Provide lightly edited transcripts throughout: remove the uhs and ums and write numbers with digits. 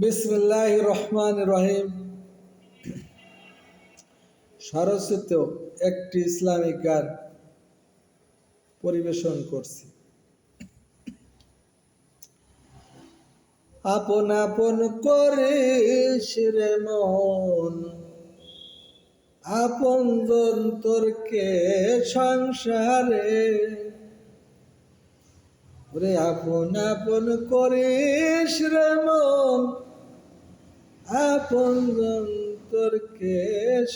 বিসমিল্লাহির রহমানির রহিম। স্বরচিত একটি ইসলামিক গান পরিবেশন করছি। আপন আপন করিস রে মন, আপন জন্তরকে সংসারে, রে আপন আপন করিস রে মন, আপন জন্তরকে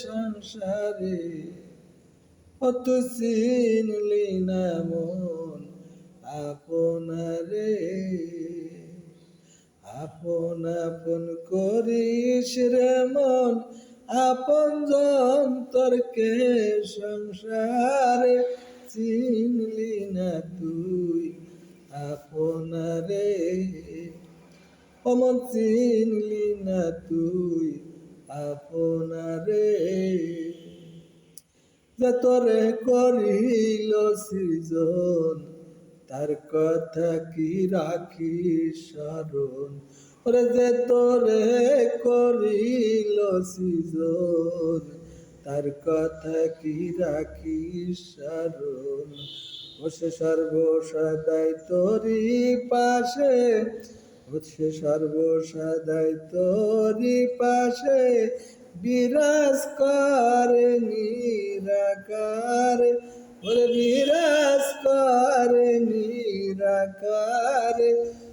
সংসারে। অত চিনলি না মন আপনারে, আপন আপন করিস রে মন, আপন জন্তরকে সংসারে। চিনলি না তুই আপনারে, অমন চিনলি না তুই আপনারে। যে তোরে করিল সৃজন, তার কথা কি রাখি স্মরণ। ওরে যে তোরে করিল সৃজন, তার কথা কি রাখি স্মরণ। ও সে সর্বসদাই তোরি পাশে, ও সে সর্বসদাই তোরি পাশে, বিরাজ করে নিরাকারে। ওরে বিরাজ করে নিরাকারে।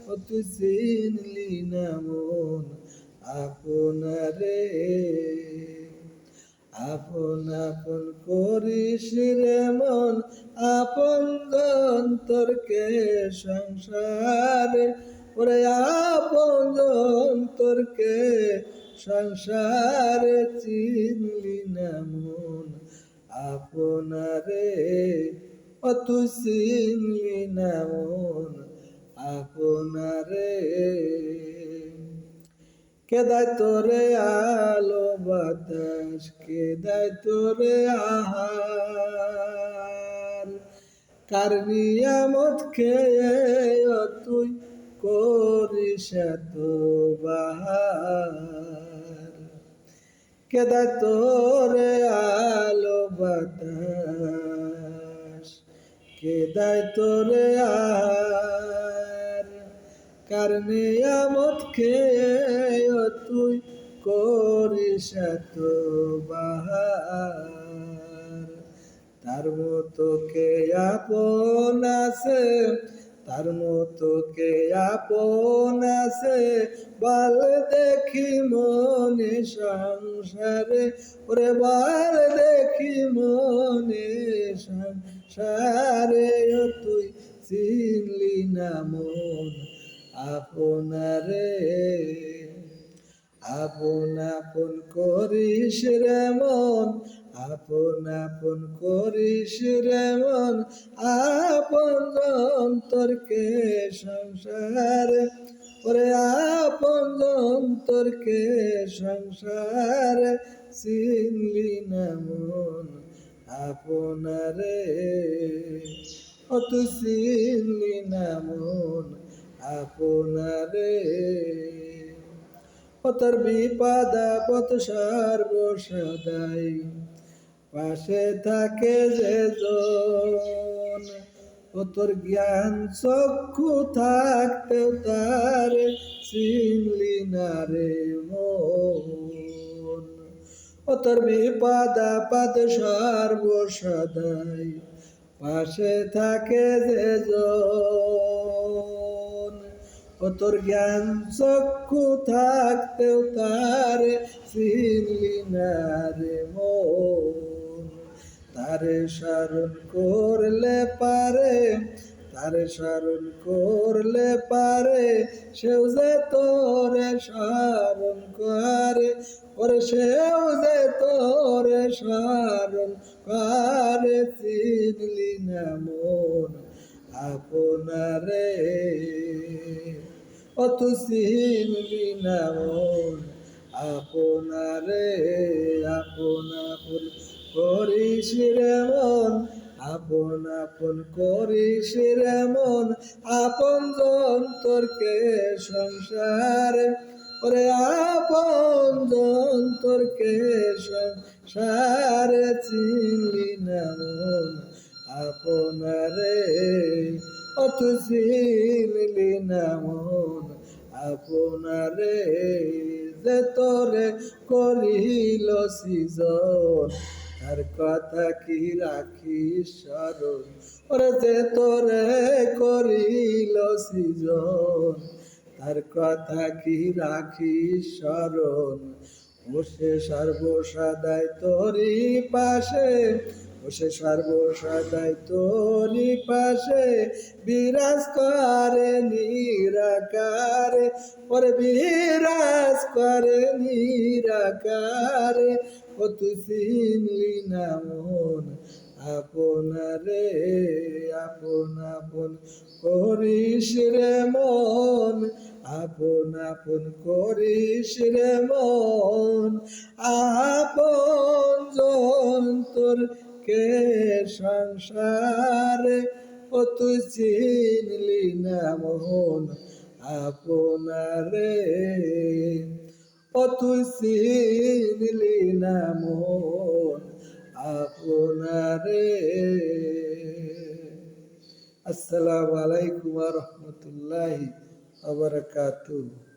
ও তুই চিনলি না মন আপনারে, আপন আপন করিস রে মন, আপন জন্তরকে সংসারে। ওরে আপন জন্তরকে সংসারে। চিনলি না মন আপনারে, ও তুই চিনলি না মন আপনারে। কে দেয় তোরে আলো বাতাস, কে দেয় তোরে আহার, কার নিয়ামত খেয়ে তুই করিস এত বাহার। কে দেয় তোরে আলো বাতাস, কে দেয় তোরে আহার, কার নিয়ামত খেয়ে তুই করিস এত বাহার। তার মতো কে আপন আছে, তার মতো কে আপন আছে, বল দেখি মনে সংসারে। ওরে বল দেখি মনে সংসারে। ও তুই চিনলি না মন আপনারে, আপন আপন করিস রে মন, আপন আপন করিস রে মন, আপন জন্তরকে সংসারে। ওরে আপন জন্তরকে সংসারে। চিনলি না মন আপনারে, ও তুই চিনলি না মন আপনারে। ও তোর বিপদ আপদ সর্বসদাই পাশে থাকে যে জন, ও তোর জ্ঞান চক্ষু থাকতেও তার চিনলি না রে মন। ও তোর বিপদ আপদ সর্বসদাই পাশে থাকে যে জন, ও তোর জ্ঞান চক্ষু থাকতেও তার চিনলি না রে মন। তারে স্মরণ করলে পারে, তারে স্মরণ করলে পারে, সেও যে তোরে স্মরণ করে। ওরে সেও যে তোরে স্মরণ করে। চিনলি না মন আপনারে, ও তুই চিনলি না মন আপনারে। আপন আপন করিস রে মন, আপন আপন করিস রে মন, আপন জন্তরকে সংসারে। ওরে আপনজন তোর কে সংসারে চিনলি না মন আপনারে ও তুই চিনলি না মন আপনারে যে তোরে করিল সৃজন তার কথা কি রাখিস স্মরণ ওরে যে তোরে করিল সৃজন তার কথা কি রাখিস স্মরণ ও সে সর্বসদাই তোরই পাশে ও সে সর্বসদাই তোরই পাশে বিরাজ করে নিরাকারে ওরে বিরাজ করে নিরাকারে ও তুই চিনলি না মন আপনারে আপন আপন করিস রে মন আপন আপন করিস রে মন আপন জন তোর কে সংসারে ও তুই চিনলি না মন আপনারে ও তুই চিনলি না মন আপনারে। আসসালামু আলাইকুম ওয়া রাহমাতুল্লাহি ওয়া বারাকাতুহু।